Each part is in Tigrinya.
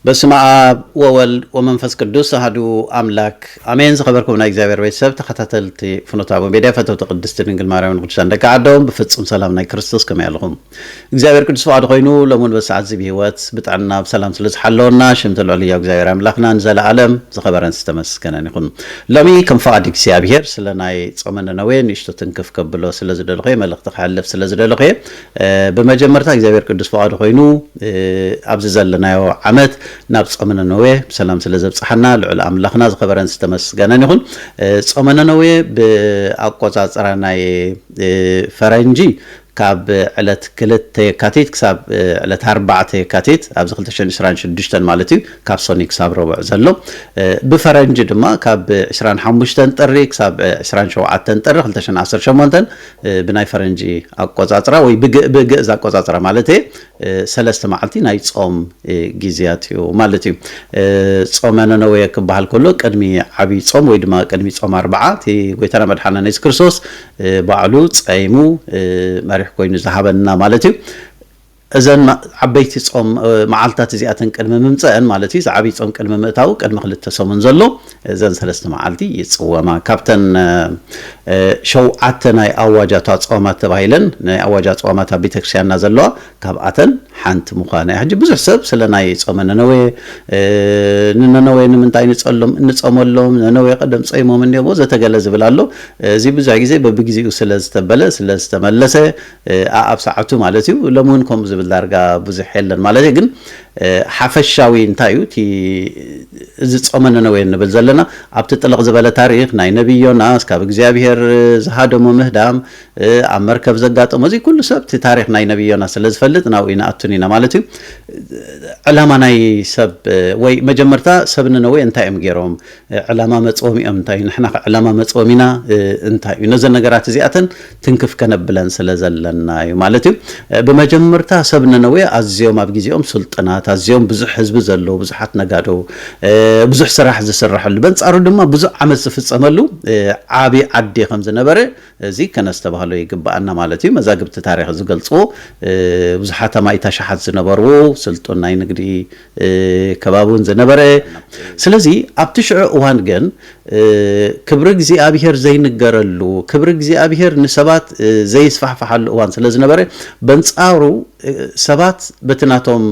በስመ አብ ወወልድ ወመንፈስ ቅዱስ አሐዱ አምላክ አሜን። ዝኸበርኩም ናይ እግዚአብሔር ቤተሰብ ተኸታተልቲ ፍኖተ አቡነ ሚድያ ፈተውቲ ቅድስት ድንግል ማርያም ቅዱሳን ደቂ ዓዶም ብፍጹም ሰላም ናይ ክርስቶስ ከመይ ኣለኹም? እግዚአብሔር ቅዱስ ፈቃዱ ኮይኑ ለሙን በሰዓት እዚ ብሂወት ብጣዕና ብሰላም ስለ ዝሓለወና ሽም ተልዕል እያ እግዚአብሔር ኣምላኽና ንዘለዓለም ዝኸበረን ዝተመስገነን ይኹን። ሎሚ ከም ፈቃድ እግዚአብሔር ስለ ናይ ጾመ ነነዌ ንእሽቶ ትንክፍ ከብሎ ስለ ዝደለኹ መልእኽቲ ክሓልፍ ስለ ዝደለኹ ብመጀመርታ እግዚአብሔር ቅዱስ ፈቃዱ ኮይኑ ኣብዚ ዘለናዮ ዓመት ናብ ጾመ ነነዌ ሰላም ስለ ዘብጽሐና ልዑል ኣምላኽና ዝኸበረን ዝተመስገነን ይኹን። ጾመ ነነዌ ብኣቆጻጽራ ናይ ፈረንጂ ካብ ዕለት 2 የካቲት ክሳብ ዕለት 4 የካቲት ኣብዚ 2026 ማለት እዩ ካብ ሶኒ ክሳብ ረቡዕ ዘሎ ብፈረንጂ ድማ ካብ 25 ጥሪ ክሳብ 27 ጥሪ 2018 ብናይ ፈረንጂ ኣቆጻጽራ ወይ ብግእዝ ኣቆጻጽራ ማለት እዩ ሰለስተ መዓልቲ ናይ ጾም ጊዜያት እዩ ማለት እዩ። ጾመ ነነዌ ክበሃል ከሎ ቅድሚ ዓብይ ጾም ወይ ድማ ቅድሚ ጾም 4 እቲ ጎይታና መድሓኒትና ኢየሱስ ክርስቶስ ባዕሉ ጸይሙ መሪሕ ኮይኑ ዝሃበና ማለት እዩ። እዘን ዓበይቲ ጾም መዓልታት እዚኣተን ቅድሚ ምምፅአን ማለት እዩ ዓብይ ጾም ቅድሚ ምእታው ቅድሚ 2 ሰሙን ዘሎ እዘን ሰለስተ መዓልቲ ይጽወማ ካብተን ሸውዓተ ናይ ኣዋጃታ ጾማት ተባሂለን ናይ ኣዋጃት ጾማት ኣብ ቤተክርስትያንና ዘለዋ ካብኣተን ሓንቲ ምዃና ሕጂ ብዙሕ ሰብ ስለ ናይ ጾመ ነነዌ ነነዌ ንምንታይ ንጾመሎም ነነዌ ቀደም ጾይሞም እንዲሞ ዘተገለ ዝብል ኣሎ። እዚ ብዙሕ ግዜ በብግዚኡ ስለ ዝተበለ ስለ ዝተመለሰ ኣብ ሰዓቱ ማለት እዩ ለሙን ከም ዝብል ዳርጋ ብዙሕ የለን ማለት ግን ሓፈሻዊ እንታይ እዩ እቲ እዚ ጾመ ነነዌ ንብል ዘለና ኣብቲ ጥልቕ ዝበለ ታሪክ ናይ ነቢይ ዮናስ ካብ እግዚአብሔር ዝሃደሞ ምህዳም ኣብ መርከብ ዘጋጠሞ እዚ ኩሉ ሰብ እቲ ታሪክ ናይ ነቢይ ዮናስ ስለ ዝፈልጥ ናብኡ ይንኣቱን ኢና ማለት እዩ። ዕላማ ናይ ሰብ ወይ መጀመርታ ሰብ ነነዌ እንታይ እዮም ገይሮም ዕላማ መጽኦም እዮም እንታይ ንሕና ዕላማ መጽኦም ኢና እንታይ እዩ ነዘን ነገራት እዚኣተን ትንክፍ ከነብለን ስለ ዘለና እዩ ማለት እዩ። ብመጀመርታ ሰብ ነነዌ ኣዝዮም ኣብ ግዜኦም ስልጥናት ኣዝዮም ብዙሕ ህዝቢ ዘለዎ ብዙሓት ነጋዶ ብዙሕ ስራሕ ዝስራሐሉ በንጻሩ ድማ ብዙሕ ዓመት ዝፍጸመሉ ዓብይ ዓዲ ከም ዝነበረ እዚ ከነስተባህሎ ይግባአና ማለት እዩ። መዛግብቲ ታሪክ ዝገልጽዎ ብዙሓት ማይታ ሸሓት ዝነበሩ ስልጡን ናይ ንግዲ ከባቢውን ዝነበረ ስለዚ ኣብቲ ሽዑ እዋን ግን ክብሪ እግዚአብሔር ዘይንገረሉ ክብሪ እግዚአብሔር ንሰባት ዘይስፋሕፋሓሉ እዋን ስለ ዝነበረ በንጻሩ ሰባት በትናቶም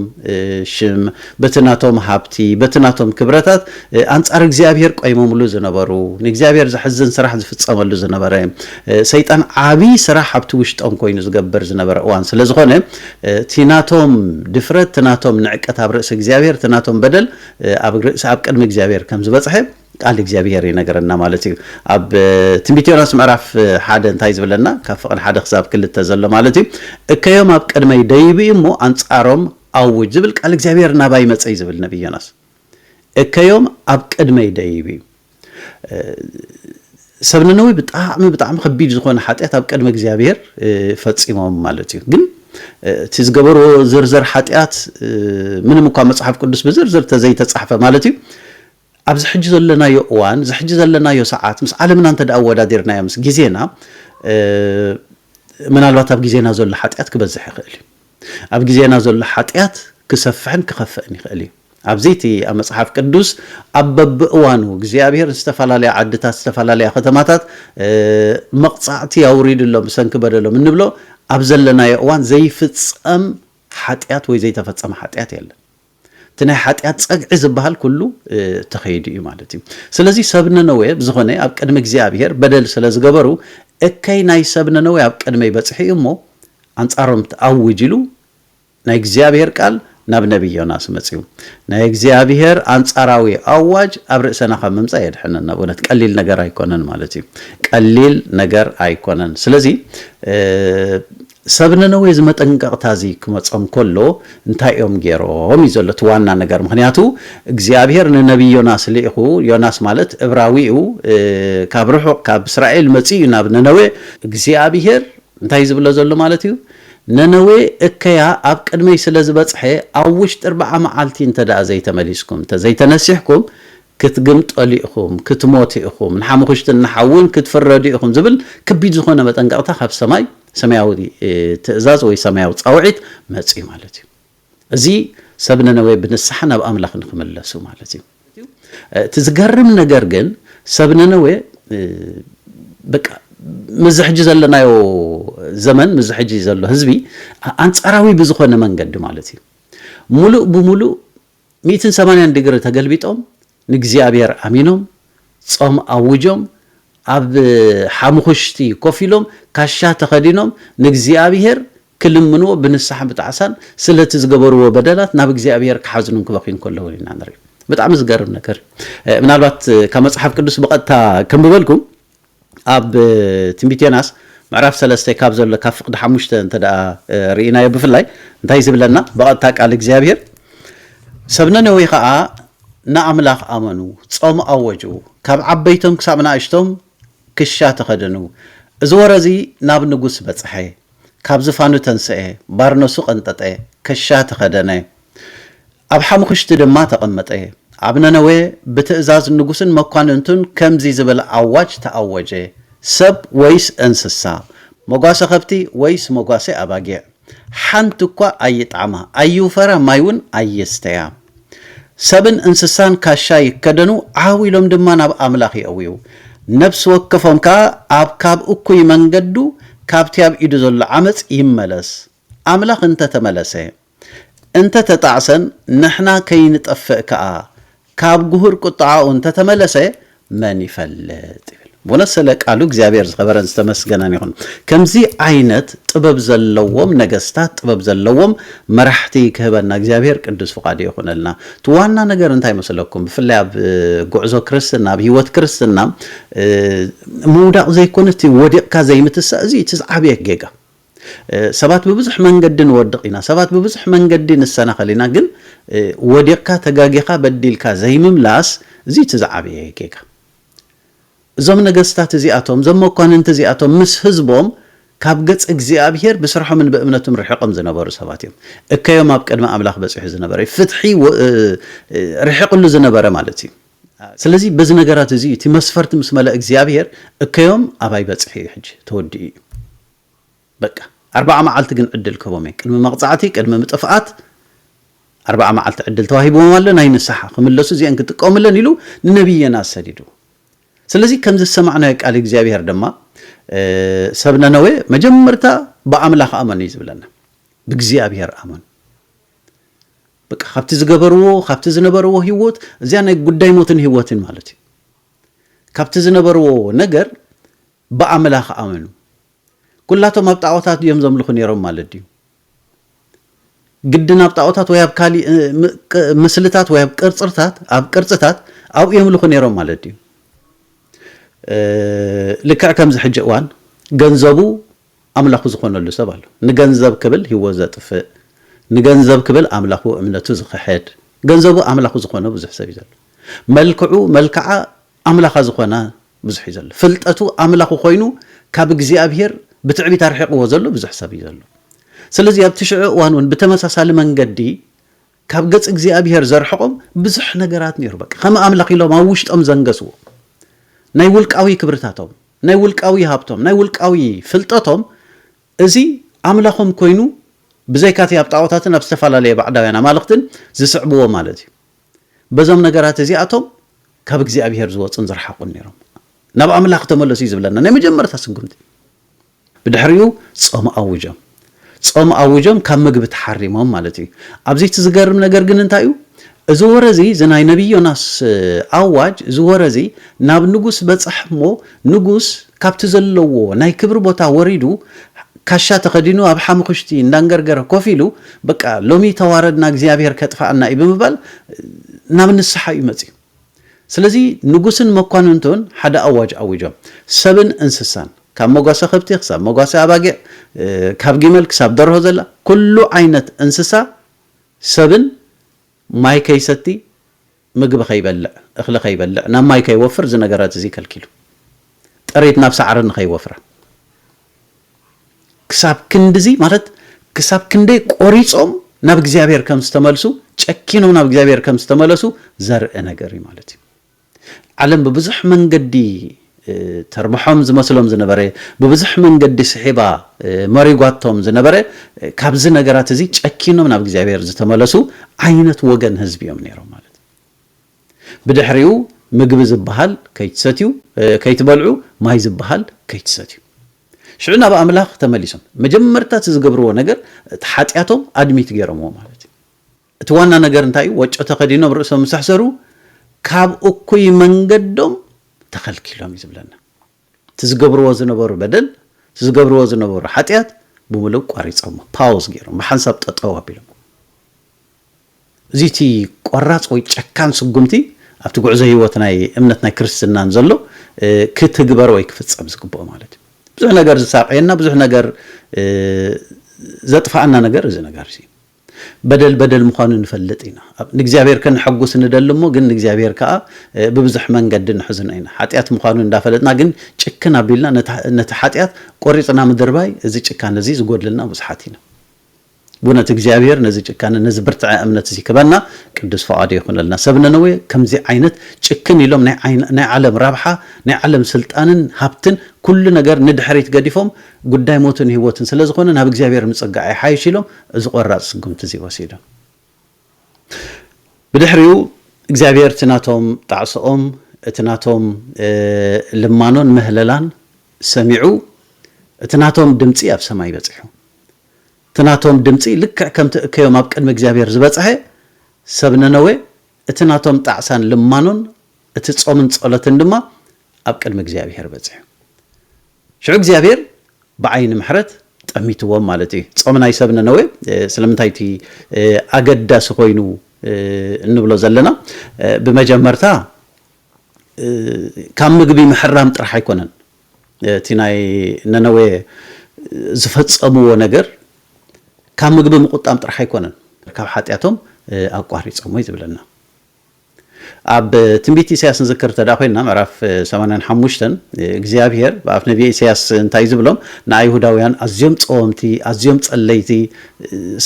ሽም በትናቶም ሃብቲ በትናቶም ክብረታት አንጻር እግዚአብሔር ቆይሞምሉ ዝነበሩ ንእግዚአብሔር ዝሕዝን ስራሕ ዝፍጸመሉ ዝነበረ ሰይጣን ዓብይ ስራሕ ኣብቲ ውሽጦም ኮይኑ ዝገበር ዝነበረ እዋን ስለ ዝኾነ ቲናቶም ድፍረት ትናቶም ንዕቀት ኣብ ርእሲ እግዚአብሔር ትናቶም በደል ኣብ ቅድሚ እግዚአብሔር ከም ዝበጽሐ ቃል እግዚአብሔር ይነገረና ማለት እዩ። ኣብ ትንቢተ ዮናስ ምዕራፍ 1 እንታይ ዝብለና ካብ ፍቅድ 1 ክሳብ 2 ዘሎ ማለት እዩ እከዮም ኣብ ቅድመይ ደይቢ እሞ አንጻሮም ኣውጅ ዝብል ቃል እግዚአብሔር ናባይ መጽይ ዝብል ነቢይ ዮናስ እከዮም ኣብ ቅድመይ ደይቢ ሰብ ነነዌ ብጣዕሚ ከቢድ ዝኾነ ሓጢአት ኣብ ቅድሚ እግዚአብሔር ፈጺሞም ማለት እዩ። ግን እቲ ዝገበሮ ዝርዝር ሓጢአት ምንም እኳ መጽሓፍ ቅዱስ ብዝርዝር ተዘይተጻሕፈ ማለት እዩ ኣብዚ ሕጂ ዘለናዮ እዋን ዝሕጂ ዘለናዮ ሰዓት ምስ ዓለምና እንተደኣ ወዳዲርናዮ ምስ ግዜና ምናልባት ኣብ ግዜና ዘሎ ሓጢአት ክበዝሕ ይኽእል እዩ። ኣብ ግዜና ዘሎ ሓጢአት ክሰፍሕን ክኸፍእን ይኽእል እዩ። ኣብዚ እቲ ኣብ መጽሓፍ ቅዱስ ኣብ በብእዋኑ እግዚአብሔር ዝተፈላለየ ዓድታት ዝተፈላለየ ከተማታት መቕጻዕቲ ያውሪድሎም ብሰንኪ በደሎም እንብሎ ኣብ ዘለናዮ እዋን ዘይፍጸም ሓጢአት ወይ ዘይተፈጸመ ሓጢአት የለን። እቲ ናይ ሓጢአት ጸግዒ ዝበሃል ኩሉ ተኸይዱ እዩ ማለት እዩ። ስለዚ ሰብ ነነዌ ዝኾነ ኣብ ቅድሚ እግዚአብሔር በደል ስለ ዝገበሩ እከይ ናይ ሰብ ነነዌ ኣብ ቅድመይ በጽሒ እሞ አንጻሮም ተኣውጅ ኢሉ ናይ እግዚአብሔር ቃል ናብ ነቢይ ዮናስ መጽዩ ናይ እግዚአብሔር አንጻራዊ አዋጅ ኣብ ርእሰና ካብ ምምጻእ የድሕነና በእውነት ቀሊል ነገር ኣይኮነን ማለት እዩ። ቀሊል ነገር ኣይኮነን። ስለዚ ሰብነ ነው መጠንቀቅታዚ ክመጾም ኮሎ እንታይ ኦም ገይሮም ይዘለት ዋና ነገር ምክንያቱ እግዚአብሔር ነነብይ ዮናስ ልኢኹ ዮናስ ማለት ዕብራዊኡ ካብ ርሑቅ ካብ እስራኤል መጽኡ ናብ ነነዌ እግዚአብሔር እንታይ ዝብሎ ዘሎ ማለት እዩ ነነዌ እከያ ኣብ ቅድመይ ስለ ዝበጽሐ ኣብ ውሽጢ 40 መዓልቲ እንተዳ ዘይተመሊስኩም ዘይተነሲሕኩም ክትግምጠሉ ኢኹም ክትሞቱ ኢኹም ንሓሙኽሽት ንሓውን ክትፈረዱ ኢኹም ዝብል ከቢድ ዝኾነ መጠንቀቅታ ካብ ሰማይ ሰማያዊ ትእዛዝ ወይ ሰማያዊ ጻውዒት መጽኢ ማለት እዩ እዚ ሰብነ ነነዌ ብንስሐ ናብ ኣምላኽ ንክመለሱ ማለት እዩ ትዝገርም ነገር ግን ሰብነ ነነዌ በቃ ምዝሕጂ ዘለናዮ ዘመን ምዝሕጂ ዘሎ ህዝቢ አንጻራዊ ብዝኾነ መንገዲ ማለት እዩ ሙሉእ ብሙሉእ 180 ዲግሪ ተገልቢጦም ንእግዚአብሔር አሚኖም ጾም አውጆም ኣብ ሓሙኽሽቲ ኮፊሎም ካሻ ተኸዲኖም ንእግዚአብሔር ክልምንዎ ብንስሐ ብጣዕሳን ስለቲ ዝገበርዎ በደላት ናብ እግዚአብሔር ክሓዝኑን ክበኺን ከለዉ ኢና ንርኢ በጣም ዝገርም ነገር ምናልባት ከመጽሐፍ ቅዱስ በቀጥታ ከንብበልኩም ኣብ ትንቢት ዮናስ ምዕራፍ 3 ካብ ዘሎ ካብ ፍቅዲ 5 እንተዳ ርኢናዮ ብፍላይ እንታይ ዝብለና በቀጥታ ቃል እግዚአብሔር ሰብነ ነነዌ ከዓ ንኣምላኽ ኣመኑ ጾም ኣወጁ ካብ ዓበይቶም ክሳብ ንኣሽቶም ክሻ ተኸደኑ እዚ ወረዚ ናብ ንጉስ በጽሐ ካብ ዝፋኑ ተንስአ ባርነሱ ቀንጠጠ ክሻ ተኸደነ ኣብ ሓሙኽሽቲ ድማ ተቐመጠ ኣብ ነነዌ ብትእዛዝ ንጉስን መኳንንቱን ከምዚ ዝብል ኣዋጅ ተኣወጀ ሰብ ወይስ እንስሳ መጓሰ ከብቲ ወይስ መጓሰ ኣባጊዕ ሓንቲ እኳ ኣይጣዕማ ኣይውፈራ ማይውን ኣየስተያ ሰብን እንስሳን ካሻ ይከደኑ ዓዊሎም ድማ ናብ ኣምላኽ ይእውዩ ነፍስ ወከፎም ከዓ ኣብ ካብ እኩይ መንገዱ ካብቲ ኣብ ኢዱ ዘሎ ዓመፅ ይመለስ ኣምላኽ እንተ ተመለሰ እንተ ተጣዕሰን ንሕና ከይንጠፍእ ከዓ ካብ ጉሁር ቁጣዓኡ እንተ ተመለሰ መን ይፈልጥ ወነሰለ ቃሉ እግዚአብሔር ዝኸበረን ዝተመስገነን ይሁን ከምዚ ዓይነት ጥበብ ዘለዎም ነገስታት ጥበብ ዘለዎም መራሕቲ ክህበና እግዚአብሔር ቅዱስ ፍቃድ ይኹነልና ትዋና ነገር እንታይ መስለኩም ብፍላይ ኣብ ጉዕዞ ክርስትና ኣብ ህይወት ክርስትና ሙዳቕ ዘይኮነት ወዲቕካ ዘይምትሳ እዚ ትዝዓብየ ጌጋ ሰባት በብዙሕ መንገዲ ንወድቕ ኢና ሰባት በብዙሕ መንገዲ ንሰናኸልና ግን ወዲቕካ ተጋጊኻ በዲልካ ዘይምምላስ እዚ ትዝዓብየ ጌጋ እዞም ነገስታት እዚኣቶም ዞም መኳንንት እዚኣቶም ምስ ህዝቦም ካብ ገጽ እግዚአብሔር ብስርሖምን በእምነቱም ርሒቆም ዝነበሩ ሰባት እዮም እከዮም ኣብ ቅድመ ኣምላኽ በጽሑ ዝነበረ ፍትሒ ርሒቁሉ ዝነበረ ማለት እዩ ስለዚ በዚ ነገራት እዚ እቲ መስፈርት ምስ መለ እግዚአብሔር እከዮም ኣባይ በጽሒ ሕጂ ተወዲኡ በቃ 40 መዓልቲ ግን ዕድል ከቦም ቅድመ መቕጻዕቲ ቅድመ ምጥፍኣት 40 መዓልቲ ዕድል ተዋሂቦም ኣሎ ናይ ንስሓ ክምለሱ እዚአን ክጥቀሙለን ኢሉ ንነብይ ዮናስ ሰዲዱ ስለዚህ ከምዚ ሰማዕናዮ ቃል እግዚአብሔር ድማ ሰብነ ነነዌ መጀመርታ በአምላኽ አመኑ ይዝብለና ብእግዚአብሔር አመኑ በቃ ካብቲ ዝገበርዎ ካብቲ ዝነበርዎ ህይወት እዚያ ናይ ጉዳይ ሞትን ህይወትን ማለት እዩ ካብቲ ዝነበርዎ ነገር በአምላኽ አመኑ ኩላቶም ኣብ ጣዖታት እዮም ዘምልኹ ነይሮም ማለት እዩ ግድን ኣብ ጣዖታት ወይ ኣብ ካሊ ምስልታት ወይ ኣብ ቅርጽታት ኣብ የምልኹ ነይሮም ማለት እዩ ልክዕ ከም ዝሕጂ እዋን ገንዘቡ ኣምላኹ ዝኾነሉ ሰብ ኣሎ ንገንዘብ ክብል ህይወት ዘጥፍእ ንገንዘብ ክብል ኣምላኹ እምነቱ ዝኽሕድ ገንዘቡ ኣምላኹ ዝኾነ ብዙሕ ሰብ እዩ ዘሎ መልክዑ መልክዓ ኣምላኻ ዝኾነ ብዙሕ እዩ ዘሎ ፍልጠቱ ኣምላኹ ኮይኑ ካብ እግዚአብሔር ብትዕቢት ኣርሒቕዎ ዘሎ ብዙሕ ሰብ እዩ ዘሎ ስለዚ ኣብ ትሽዑ እዋን እውን ብተመሳሳሊ መንገዲ ካብ ገጽ እግዚአብሔር ዘርሕቆም ብዙሕ ነገራት ነይሩ በቃ ከም ኣምላኽ ኢሎም ኣብ ውሽጦም ዘንገስዎ ናይ ውልቃዊ ክብርታቶም ናይ ውልቃዊ ሃብቶም ናይ ውልቃዊ ፍልጠቶም እዚ ኣምላኾም ኮይኑ ብዘይካቲ ኣብ ጣዖታትን ኣብ ዝተፈላለዩ ባዕዳውያን ኣማልኽትን ዝስዕብዎ ማለት እዩ በዞም ነገራት እዚኣቶም ካብ እግዚአብሔር ዝወፅን ዝረሓቁን ነይሮም ናብ ኣምላኽ ተመለሱ ዝብለና ናይ መጀመርታ ስጉምቲ ብድሕሪኡ ጾም ኣውጆም ካብ ምግቢ ተሓሪሞም ማለት እዩ ኣብዚ ዝገርም ነገር ግን እንታይ እዩ እዚ ወረዚ ዝናይ ነብይ ዮናስ ኣዋጅ እዚ ወረዚ ናብ ንጉስ በጽሕሞ ንጉስ ካብቲ ዘለዎ ናይ ክብሪ ቦታ ወሪዱ ካሻ ተኸዲኑ ኣብ ሓሙኽሽቲ እንዳንገርገረ ኮፍ ኢሉ በቃ ሎሚ ተዋረድና እግዚአብሔር ከጥፋአና ይብምባል ናብ ንስሓ ይመጽ ስለዚ ንጉስን መኳንንቱን ሓደ ኣዋጅ ኣውጆም ሰብን እንስሳን ካብ መጓሰ ከብቲ ክሳብ መጓሰ ኣባጊዕ ካብ ጊመል ክሳብ ደርሆ ዘላ ኩሉ ዓይነት እንስሳ ሰብን ማይ ከይሰቲ ምግቢ ከይበልዕ እኽሊ ከይበልዕ ናብ ማይ ከይወፍር እዚ ነገራት እዚ ከልኪሉ ጥሪት ናብ ሳዕሪ ንከይወፍራ ክሳብ ክንድዚ ማለት ክሳብ ክንደይ ቆሪጾም ናብ እግዚአብሔር ከም ዝተመልሱ ጨኪኖም ናብ እግዚአብሔር ከም ዝተመለሱ ዘርኢ ነገር እዩ ማለት እዩ ዓለም በብዙሕ መንገዲ ተርባሖም ዝመስሎም ዝነበረ በብዙሕ መንገዲ ስሒባ መሪጓቶም ዝነበረ ካብዚ ነገራት እዚ ጨኪኖም ናብ እግዚአብሔር ዝተመለሱ ዓይነት ወገን ህዝብ እዮም ነይሮም ማለት ብድሕሪኡ ምግቢ ዝበሃል ከይትሰትዩ ከይትበልዑ ማይ ዝበሃል ከይትሰትዩ ሽዑ ናብ ኣምላኽ ተመሊሶም መጀመርታት ዝገብርዎ ነገር ሓጢያቶም ኣድሚት ገይሮምዎ ማለት እዩ እቲ ዋና ነገር እንታይ እዩ ወጮ ተኸዲኖም ርእሶም ምሳሕሰሩ ካብ እኩይ መንገዶም ተኸልኪሎም እዩ ዝብለና ትዝገብርዎ ዝነበሩ በደል ትዝገብርዎ ዝነበሩ ሓጢያት ብምሉእ ቋሪፆም ፓውዝ ገይሮም ብሓንሳብ ጠጠው ኣቢሎም እዚቲ ቆራፅ ወይ ጨካን ስጉምቲ ኣብቲ ጉዕዞ ህይወት ናይ እምነት ናይ ክርስትናን ዘሎ ክትግበር ወይ ክፍጸም ዝግብኦ ማለት እዩ ብዙሕ ነገር ዝሳቀየና ብዙሕ ነገር ዘጥፋአና ነገር እዚ ነገር እዩ በደል ምዃኑ ንፈልጥ ኢና ንእግዚአብሔር ከንሐጉስ ንደልሞ ግን ንእግዚአብሔር ከዓ ብብዙሕ መንገዲ ንሕዝን ኢና ሓጢያት ምዃኑ እንዳፈለጥና ግን ጭክን ኣቢልና ነቲ ሓጢያት ቆሪፅና ምድርባይ እዚ ጭካን እዚ ዝጎድልና ብዙሓት ኢና ብእውነት እግዚአብሔር ነዚ ጭካን ነዚ ብርትዐ እምነት እዚ ክበና ቅዱስ ፈቃዱ ይኹነልና ሰብነ ነወ ከምዚ ዓይነት ጭክን ኢሎም ናይ ዓለም ረብሓ ናይ ዓለም ስልጣንን ሃብትን ኩሉ ነገር ንድሕሪት ገዲፎም ጉዳይ ሞትን ህይወትን ስለ ዝኾነ ናብ እግዚአብሔር ምጽጋዕ ይሓይሽ ኢሎም እዚ ቆራፅ ስጉምቲ እዚ ወሲዶም ብድሕሪኡ እግዚአብሔር ትናቶም ጣዕሶኦም እትናቶም ልማኖን ምህለላን ሰሚዑ እትናቶም ድምፂ ኣብ ሰማይ በፂሑ ትናቶም ድምፂ ልክዕ ከም ትእከዮም ኣብ ቅድሚ እግዚአብሔር ዝበፅሐ ሰብነ ነወ እትናቶም ጣዕሳን ልማኖን እቲ ጾምን ጸሎትን ድማ ኣብ ቅድሚ እግዚአብሔር በፂሑ ሽዑ እግዚአብሔር ብዓይኒ ምሕረት ጠሚትዎም ማለት እዩ ጾም ናይ ሰብነ ነወ ስለምንታይ እቲ ኣገዳሲ ኮይኑ እንብሎ ዘለና ብመጀመርታ ካብ ምግቢ ምሕራም ጥራሕ ኣይኮነን እቲ ናይ ነነወ ዝፈጸምዎ ነገር ካብ ምግቢ ምቁጣም ጥራሕ ኣይኮነን ካብ ሓጢያቶም ኣቋሪፆም ወይ ዝብለና ኣብ ትንቢት ኢሳያስ ንዝክር ተዳ ኮይና ምዕራፍ 85 እግዚአብሔር በኣፍ ነቢ ኢሳያስ እንታይ ዝብሎም ንኣይሁዳውያን ኣዝዮም ጾምቲ ኣዝዮም ጸለይቲ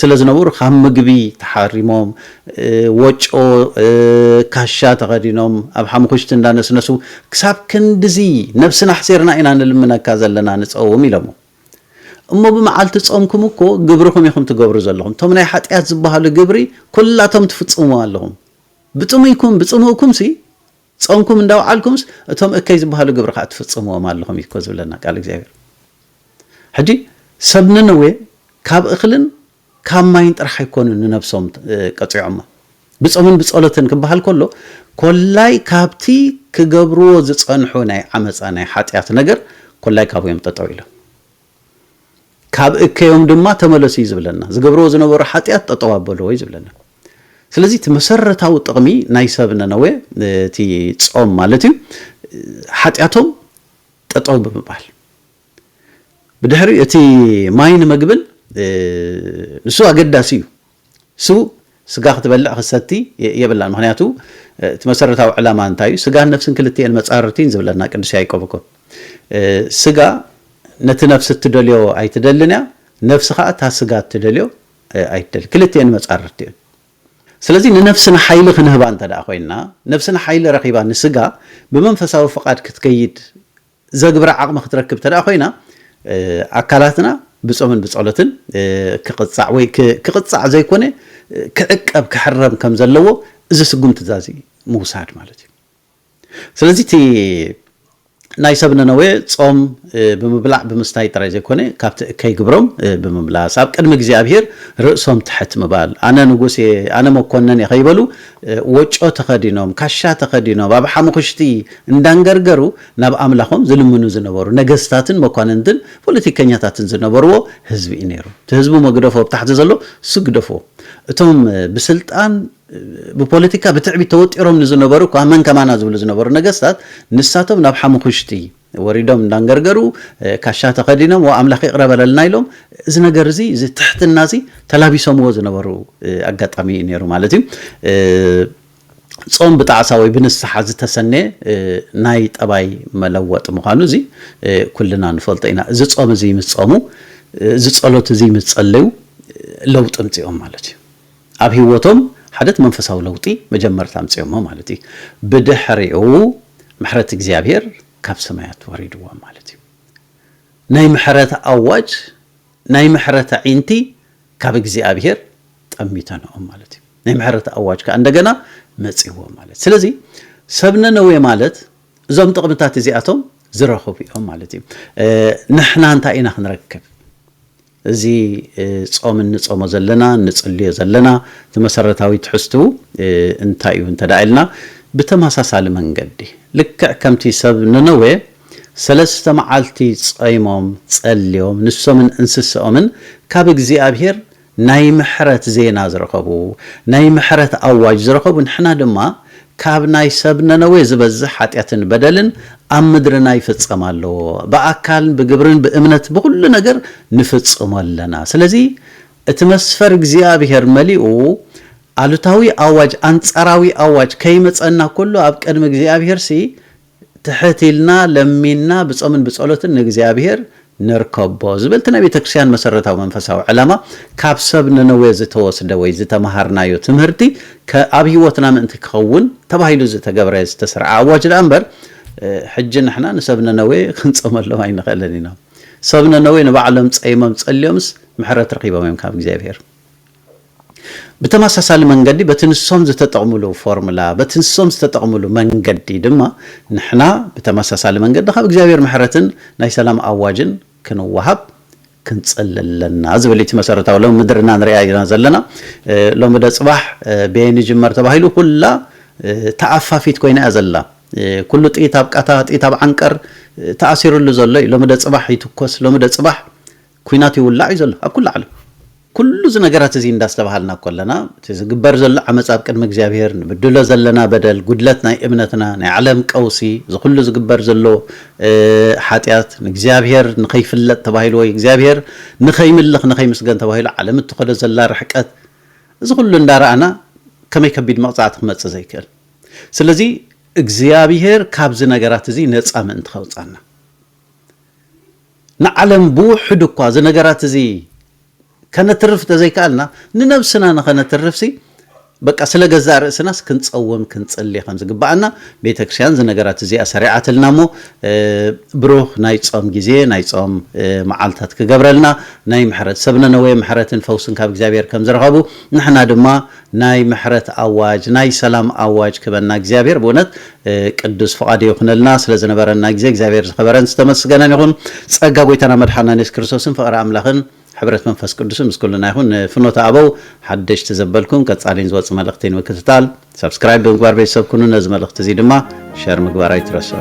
ስለ ዝነበሩ ካብ ምግቢ ተሓሪሞም ወጮ ካሻ ተኸዲኖም ኣብ ሓሙኽሽቲ እንዳነስነሱ ክሳብ ክንድዚ ነብስና ሓሴርና ኢና ንልምነካ ዘለና ንፀውም ኢሎሞ እሞ ብመዓልቲ ጾምኩም እኮ ግብርኩም ኢኹም ትገብሩ ዘለኹም ቶም ናይ ሓጢያት ዝበሃሉ ግብሪ ኩላቶም ትፍጽሙ ኣለኹም ብጽሙኩም ሲ ጾምኩም እንዳውዓልኩምስ እቶም እከይ ዝበሃሉ ግብሪ ከዓ ትፍጽምዎም ኣለኹም ኢኮ ዝብለና ቃል እግዚአብሔር ሕጂ ሰብነ ነወ ካብ እኽልን ካብ ማይን ጥራሕ ኣይኮኑን ንነብሶም ቀፂዖም ብጾምን ብጸሎትን ክበሃል ከሎ ኮላይ ካብቲ ክገብርዎ ዝጸንሑ ናይ ዓመፃ ናይ ሓጢያት ነገር ኮላይ ካብዮም ጠጠው ኢሎም ካብ እከዮም ድማ ተመለሱ ዝብለና ዝገብርዎ ዝነበሩ ሓጢያት ጠጠው ኣበልዎ ዝብለና ስለዚ እቲ መሰረታዊ ጥቕሚ ናይ ሰብነ ነወ እቲ ጾም ማለት እዩ ሓጢያቶም ጠጠው ብምባል ብድሕሪ እቲ ማይን መግብን ንሱ ኣገዳሲ እዩ እሱ ስጋ ክትበልዕ ክሰቲ የብላን ምክንያቱ እቲ መሰረታዊ ዕላማ እንታይ እዩ ስጋን ነፍስን ክልቲአን መጻርርቲን ዝብለና ቅዱስ ያዕቆብ እኮ ስጋ ነቲ ነፍስ ትደልዮ ኣይትደልንያ ነፍስ ከዓ ታ ስጋ ትደልዮ ኣይትደል ክልቲአን መጻርርቲ እየን ስለዚ ንነፍስና ሓይሊ ክንህባ እንተደኣ ኮይና ነፍስና ሓይሊ ረኺባ ንስጋ ብመንፈሳዊ ፍቃድ ክትከይድ ዘግብራ ዓቕሚ ክትረክብ ተደኣ ኮይና ኣካላትና ብጾምን ብጸሎትን ክቕጻዕ ወይ ክቕጻዕ ዘይኮነ ክዕቀብ ክሕረም ከም ዘለዎ እዚ ስጉም ትእዛዝ ምውሳድ ማለት እዩ ስለዚ እቲ ናይ ሰብነ ነወ ጾም ብምብላዕ ብምስታይ ጥራይ ዘይኮነ ካብቲ ከይግብሮም ብምምላስ ኣብ ቅድሚ እግዚአብሔር ርእሶም ትሕት ምባል ኣነ ንጉስ ኣነ መኮነን ይኸይበሉ ወጮ ተኸዲኖም ካሻ ተኸዲኖም ኣብ ሓሙኽሽቲ እንዳንገርገሩ ናብ ኣምላኾም ዝልምኑ ዝነበሩ ነገስታትን መኳንንትን ፖለቲከኛታትን ዝነበርዎ ህዝቢ እዩ ነይሩ እቲ ህዝቢ መግደፎ ብታሕቲ ዘሎ እሱ ግደፎ እቶም ብስልጣን ብፖለቲካ ብትዕቢት ተወጢሮም ዝነበሩ መን ከማና ዝብሉ ዝነበሩ ነገስታት ንሳቶም ናብ ሓሙኽሽቲ ወሪዶም እንዳንገርገሩ ካሻ ተኸዲኖም ወአምላኽ ይቅረበለልና ኢሎም እዚ ነገር እዚ እዚ ትሕትና እዚ ተላቢሶምዎ ዝነበሩ አጋጣሚ ነይሩ ማለት እዩ ጾም ብጣዕሳ ወይ ብንስሓ ዝተሰነ ናይ ጠባይ መለወጥ ምዃኑ እዚ ኩልና ንፈልጦ ኢና እዚ ጾም እዚ ምጾሙ እዚ ጸሎት እዚ ምጸለዩ ለውጥ ምጽኦም ማለት እዩ ኣብ ህይወቶም ሓደት መንፈሳዊ ለውጢ መጀመርታ ምጽኦም ማለት እዩ ብድሕሪኡ ምሕረት እግዚአብሔር ካብ ሰማያት ወሪድዎ ማለት እዩ ናይ ምሕረት አዋጅ ናይ ምሕረት ዒንቲ ካብ እግዚአብሔር ጠሚተነኦም ማለት እዩ ናይ ምሕረት አዋጅ ከእንደገና መጽዎ ማለት ስለዚህ ሰብነ ነው ማለት እዞም ጥቅምታት እዚአቶም ዝረኸቡ እዮም ማለት እዩ ንሕና እንታይ ኢና ክንረክብ እዚ ጾም እንጾሞ ዘለና ንጽልዮ ዘለና ተመሰረታዊ ትሕዝቱ እንታይ እዩ እንተዳኢልና بتماساسال منجدي لك كمتي سب ننوي سلسة معالتي صايمهم تصليهم نسومن انسسومن كاب እግዚአብሔር ናይ ምሕረት ዜና ዝረኸቡ ናይ ምሕረት አዋጅ ዝረኸቡ ንሕና ድማ ካብ ናይ ሰብ ነነዌ ዝበዝሕ ኃጢአትን በደልን ኣብ ምድርና ይፈጸማሉ በአካል በግብርን በእምነት በሁሉ ነገር ንፈጽማለና ስለዚህ እቲ መስፈር እግዚአብሔር መሊኡ አሉታዊ አዋጅ አንጻራዊ አዋጅ ከይመጸና ኩሉ ኣብ ቀድመ እግዚአብሔር ሲ ተሕቲልና ለሚና በጾምን በጸሎትን እግዚአብሔር ነርከቦ ዝበልት ናይ ቤተክርስቲያን መሰረታዊ መንፈሳዊ ዓላማ ካብ ሰብ ነነዌ ዝተወስደ ወይ ዝተማሃርናዮ ትምህርቲ ከአብ ህይወትና ምንት ክኸውን ተባሂሉ ዝተገብረ ዝተሰርዓ አዋጅ ዳንበር ሕጅ ንሕና ንሰብ ነነዌ ክንጾመሎም ኣይንኸለን ኢና ሰብ ነነዌ ንባዕሎም ጸይሞም ጸልዮምስ ምሕረት ረኺቦም ካብ እግዚአብሔር بتماساسال منجدي بتنسوم زتتقملو فورمولا بتنسوم زتتقملو منجدي دما نحنا بتماساسال منجد خاب እግዚአብሔር محرتن ناي سلام اواجن كنوهب كنصللنا ازبليت مسرتاو لو مدرنا نرياينا زلنا لو مد صباح بين جمر تبايلو كلها تعفافيت كوينا ازلا كل طيت ابقتا طيت عنقر تاثير له زله لو مد صباح يتكوس لو مد صباح كوينات يولع يزله اكل علم كل زنجرات زين داس تبهالنا كلنا تزجبر زل عمص أب قدم እግዚአብሔር بدل زلنا بدل قدلتنا ابنتنا نعلم قوسي كل زجبر زلو حاتيات እግዚአብሔር نخيفلت تباهيل ወይ እግዚአብሔር نخيملخ نخيمسجن تباهيل علم تخد زل رحقت كل እንዳራአና ከመይ ከቢድ መቅጻት ክመጽ ዘይከል ስለዚህ እግዚአብሔር ካብ ዝነገራት እዚ ነጻ ምንት ኸውጻና نعلم بوحد እኳ ዝነገራት እዚ كنترف تزيكالنا ننفسنا نخنترف سي بقى سلجزار رأسنا كنتصوم كنتصلي خمس جبعنا بيتكشان زنجرات زي أسرعات النامو بروح نايتصام جزية نايتصام معالتات كجبرلنا ناي محرت سبنا نوي محرت فوسن كاب جزابير كم زرقابو نحنا دما ناي محرت أواج ناي سلام أواج كبرنا جزابير بونت قدوس فقادي يخنا الناس لازم نبرنا جزابير خبرنا استمس جنا نقول سأجابوا يتنا مدحنا نسكرسوسن فقرا أملاخن حبرت منفس قدسم مسكولنا يكون فنوت ابو حدش تزبلكم كتصالين زوص ملختين وكتتال سبسكرايب بمغبار بيسب كونوا نز ملخت زي دما شير مغبار ايترسو